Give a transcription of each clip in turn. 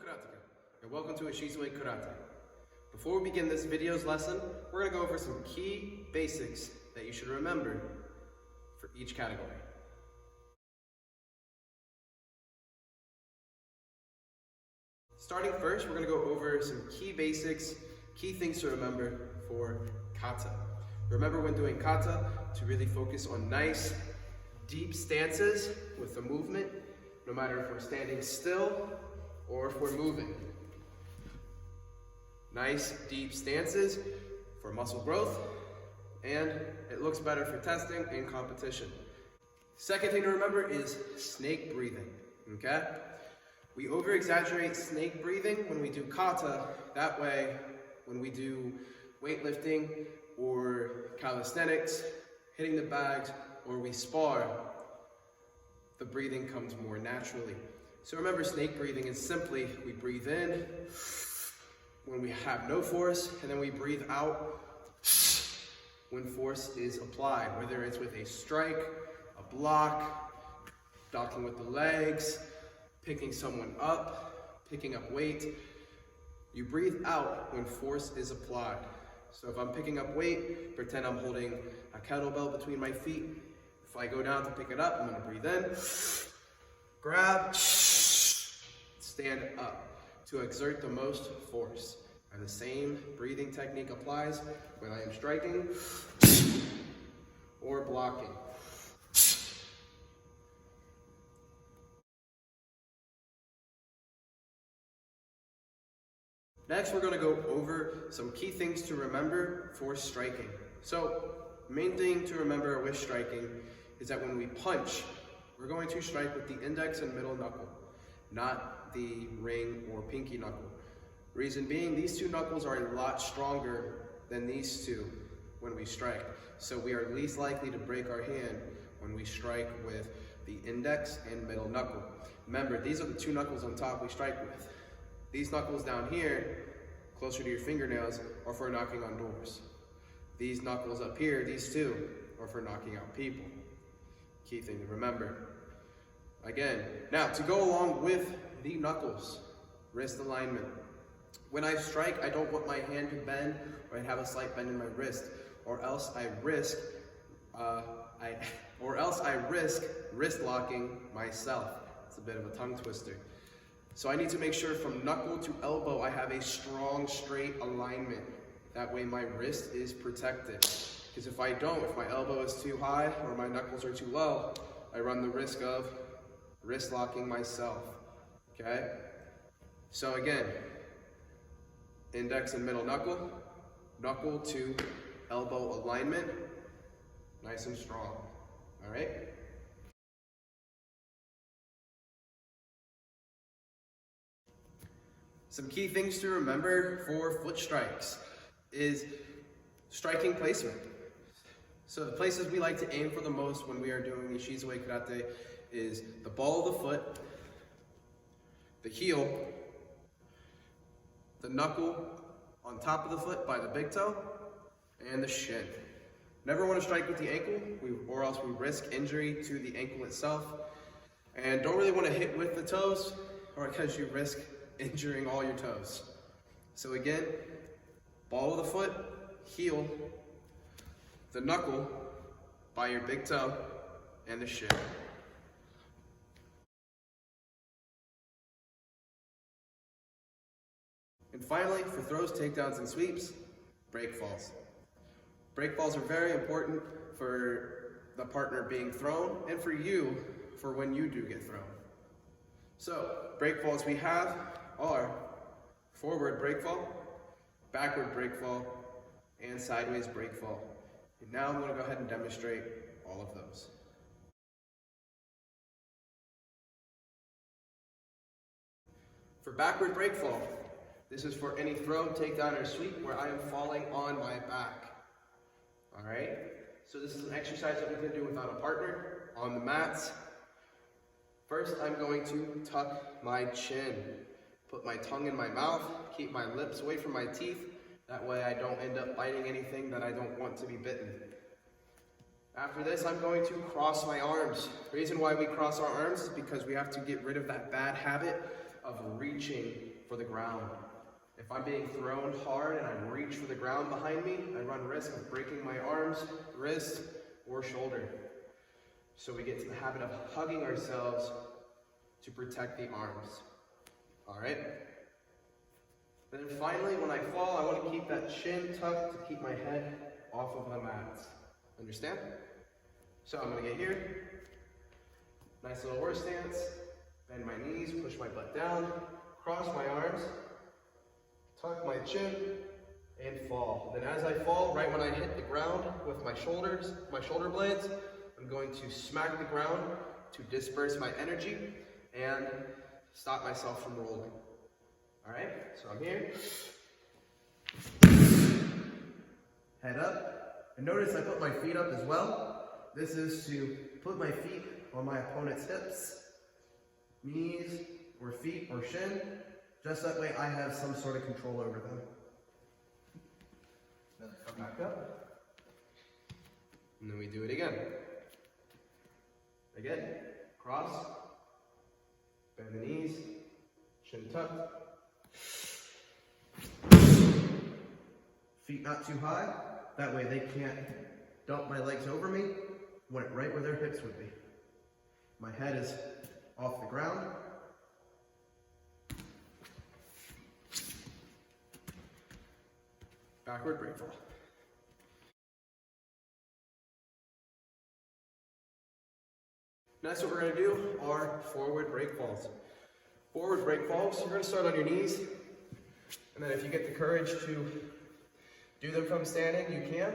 karateka, and welcome to Ishizue Karate. Before we begin this video's lesson, we're going to go over some key basics that you should remember for each category. Starting first, we're going to go over some key basics, key things to remember for kata. Remember when doing kata to really focus on nice, deep stances with the movement, no matter if we're standing still or if we're moving. Nice, deep stances for muscle growth, and it looks better for testing and competition. Second thing to remember is snake breathing, okay? We over-exaggerate snake breathing when we do kata. That way, when we do weightlifting or calisthenics, hitting the bags, or we spar, the breathing comes more naturally. So remember, snake breathing is simply, we breathe in when we have no force, and then we breathe out when force is applied, whether it's with a strike, a block, docking with the legs, picking someone up, picking up weight. You breathe out when force is applied. So if I'm picking up weight, pretend I'm holding a kettlebell between my feet. If I go down to pick it up, I'm gonna breathe in, grab, stand up to exert the most force. And the same breathing technique applies when I am striking or blocking. Next, we're going to go over some key things to remember for striking. So, main thing to remember with striking is that when we punch, we're going to strike with the index and middle knuckle, not the ring or pinky knuckle. Reason being, these two knuckles are a lot stronger than these two when we strike. So we are least likely to break our hand when we strike with the index and middle knuckle. Remember, these are the two knuckles on top we strike with. These knuckles down here, closer to your fingernails, are for knocking on doors. These knuckles up here, these two, are for knocking out people. Key thing to remember. Again, now to go along with the knuckles, wrist alignment. When I strike, I don't want my hand to bend or I have a slight bend in my wrist, or else I risk wrist locking myself. It's a bit of a tongue twister. So I need to make sure from knuckle to elbow I have a strong, straight alignment. That way my wrist is protected. Because if I don't, if my elbow is too high or my knuckles are too low, I run the risk of wrist locking myself, okay? So again, index and middle knuckle, knuckle to elbow alignment, nice and strong, all right? Some key things to remember for foot strikes is striking placement. So the places we like to aim for the most when we are doing Ishizue Karate is the ball of the foot, the heel, the knuckle on top of the foot by the big toe, and the shin. Never want to strike with the ankle, or else we risk injury to the ankle itself. And don't really want to hit with the toes, or because you risk injuring all your toes. So again, ball of the foot, heel, the knuckle by your big toe, and the shin. And finally, for throws, takedowns, and sweeps, break falls. Break falls are very important for the partner being thrown and for you for when you do get thrown. So, break falls we have are forward break fall, backward break fall, and sideways break fall. And now I'm going to go ahead and demonstrate all of those. For backward break fall, this is for any throw, takedown, or sweep where I am falling on my back. All right? So this is an exercise that we can do without a partner on the mats. First, I'm going to tuck my chin. Put my tongue in my mouth, keep my lips away from my teeth. That way I don't end up biting anything that I don't want to be bitten. After this, I'm going to cross my arms. The reason why we cross our arms is because we have to get rid of that bad habit of reaching for the ground. If I'm being thrown hard and I reach for the ground behind me, I run risk of breaking my arms, wrist, or shoulder. So we get to the habit of hugging ourselves to protect the arms. All right? Then finally, when I fall, I want to keep that chin tucked to keep my head off of the mat. Understand? So I'm going to get here. Nice little horse stance. Bend my knees, push my butt down, cross my arms, tuck my chin, and fall. Then as I fall, right when I hit the ground with my shoulders, my shoulder blades, I'm going to smack the ground to disperse my energy and stop myself from rolling. All right, so I'm here. Head up. And notice I put my feet up as well. This is to put my feet on my opponent's hips, knees, or feet, or shin. Just that way I have some sort of control over them. Then come back up. And then we do it again. Again, cross, bend the knees, chin tucked. Feet not too high, that way they can't dump my legs over me, went right where their hips would be. My head is off the ground. Backward break fall. Next, what we're going to do are forward break falls. Forward break falls, you're going to start on your knees, and then if you get the courage to do them from standing, you can,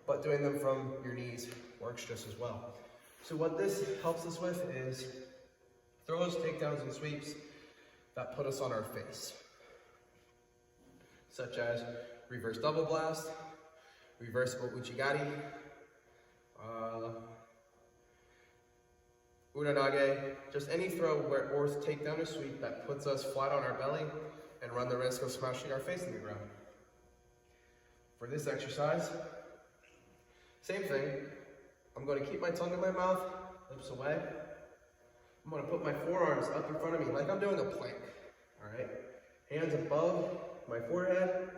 but doing them from your knees works just as well. So what this helps us with is throws, takedowns, and sweeps that put us on our face, such as reverse double blast, reversible uchigari, unanage, just any throw or takedown or sweep that puts us flat on our belly and run the risk of smashing our face in the ground. For this exercise, same thing. I'm going to keep my tongue in my mouth, lips away. I'm going to put my forearms up in front of me like I'm doing a plank. All right? Hands above my forehead.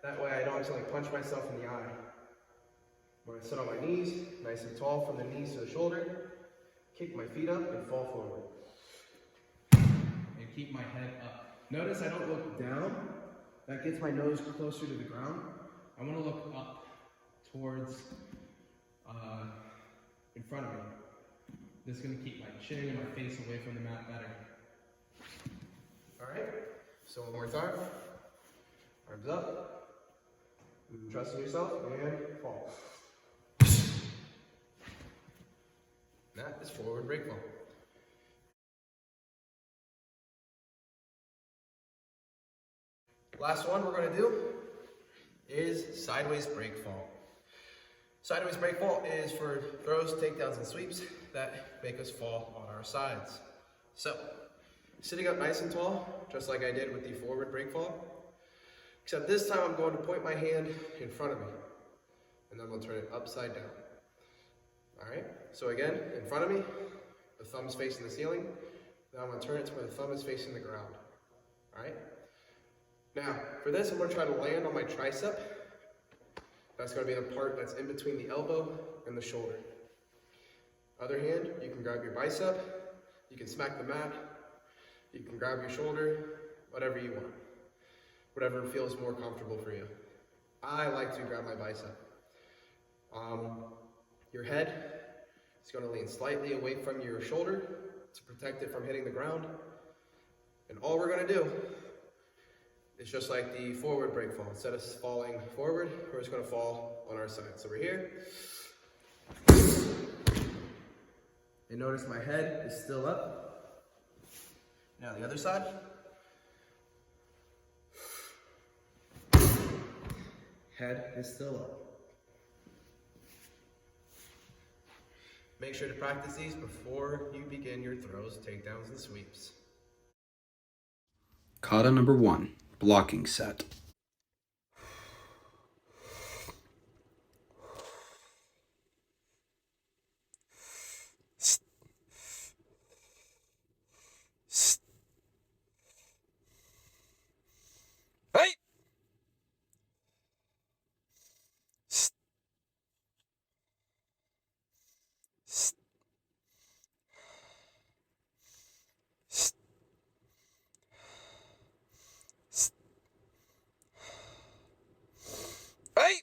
That way I don't accidentally punch myself in the eye. I'm going to sit on my knees, nice and tall from the knees to the shoulder. Kick my feet up and fall forward. And keep my head up. Notice I don't look down. That gets my nose closer to the ground. I want to look up towards in front of me. This is going to keep my chin and my face away from the mat better. All right, so one more time. Arms up. Trust in yourself and fall. That is forward break fall. Last one we're going to do is sideways break fall. Sideways break fall is for throws, takedowns, and sweeps that make us fall on our sides. So, sitting up nice and tall, just like I did with the forward break fall, except this time I'm going to point my hand in front of me, and then we'll turn it upside down. All right, so again, in front of me, the thumb's facing the ceiling. Now I'm going to turn it to where the thumb is facing the ground. All right? Now, for this, I'm going to try to land on my tricep. That's going to be the part that's in between the elbow and the shoulder. Other hand, you can grab your bicep, you can smack the mat, you can grab your shoulder, whatever you want. Whatever feels more comfortable for you. I like to grab my bicep. Your head is going to lean slightly away from your shoulder to protect it from hitting the ground. And all we're going to do is just like the forward break fall. Instead of falling forward, we're just going to fall on our side. So we're here. And notice my head is still up. Now the other side. Head is still up. Make sure to practice these before you begin your throws, takedowns, and sweeps. Kata number 1, blocking set. Hey! Hey!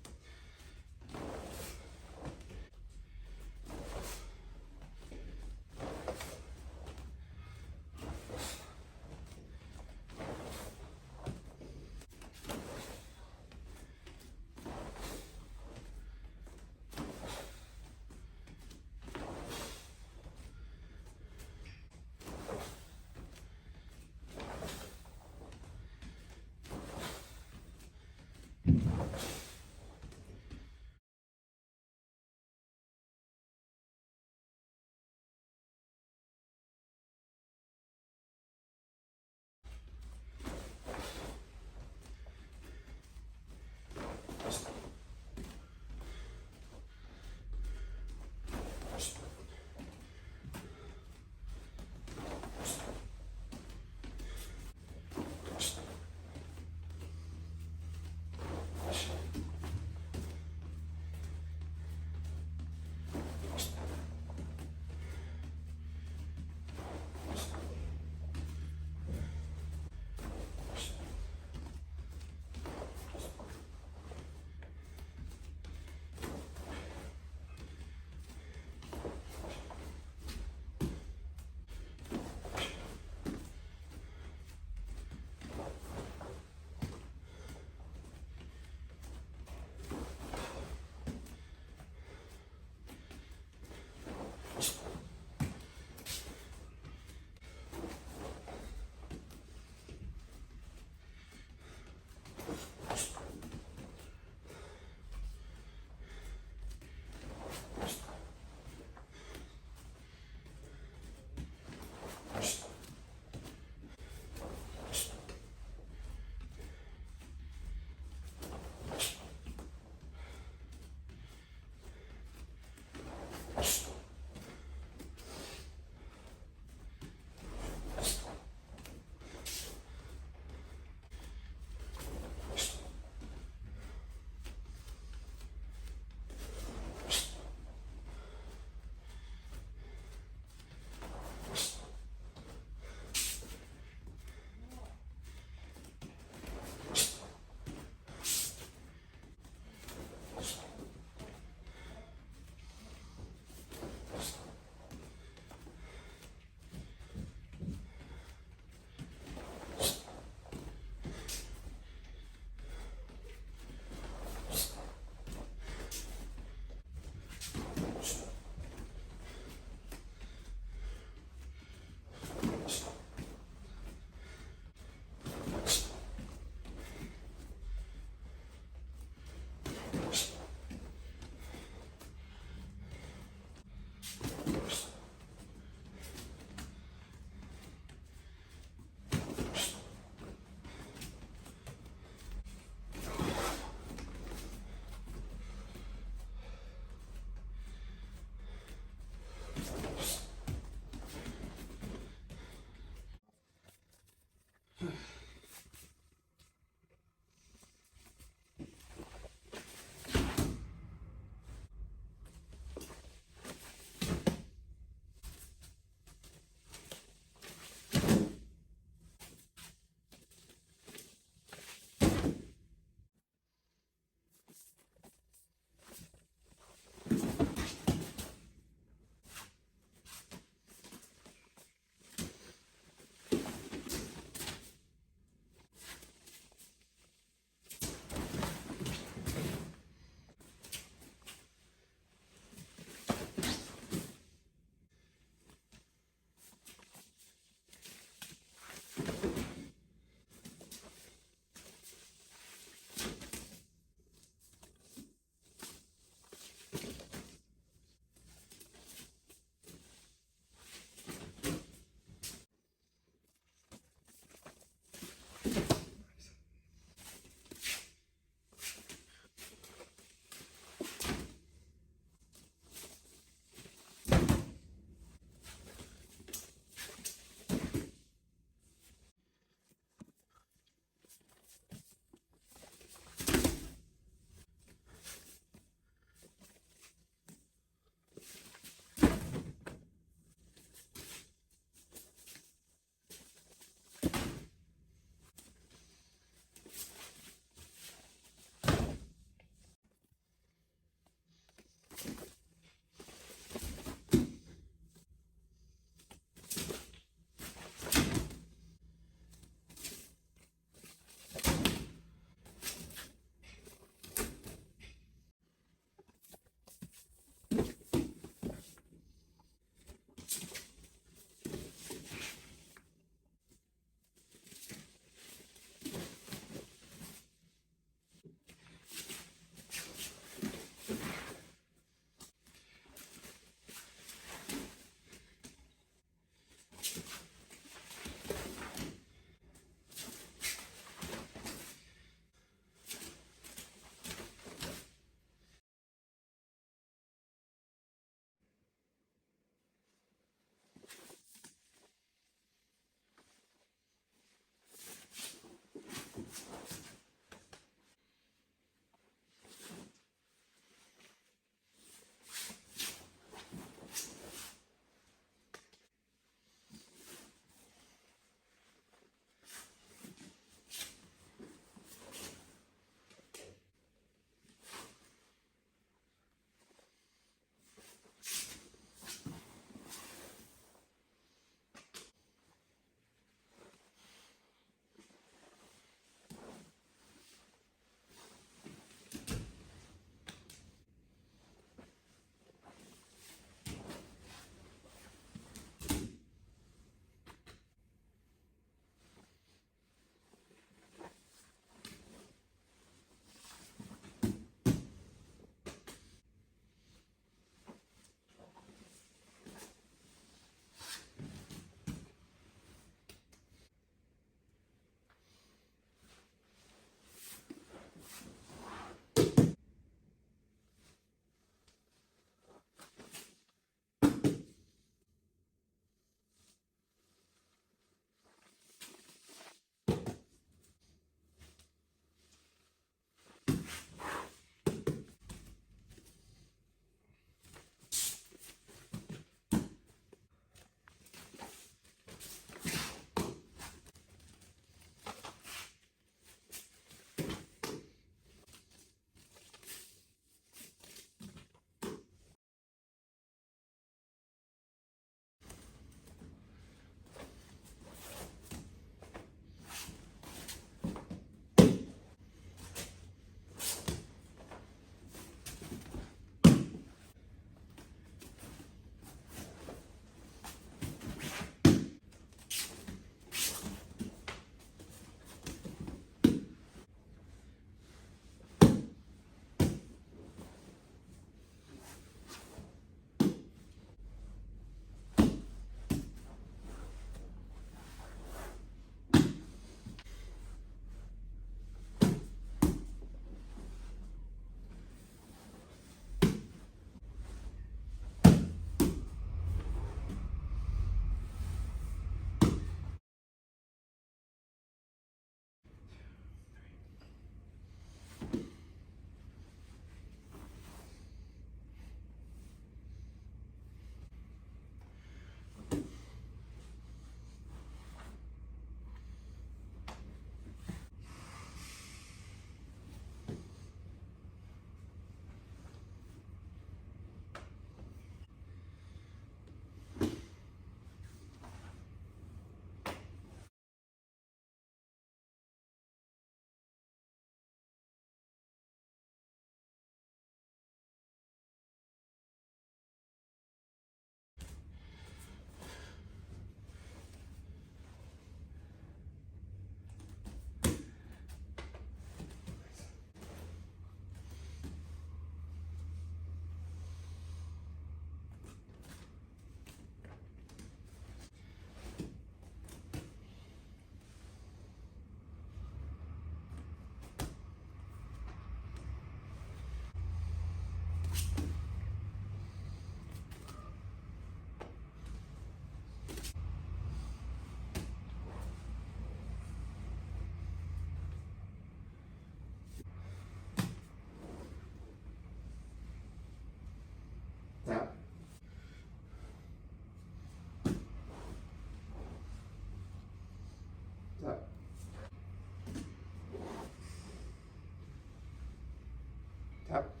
Tap.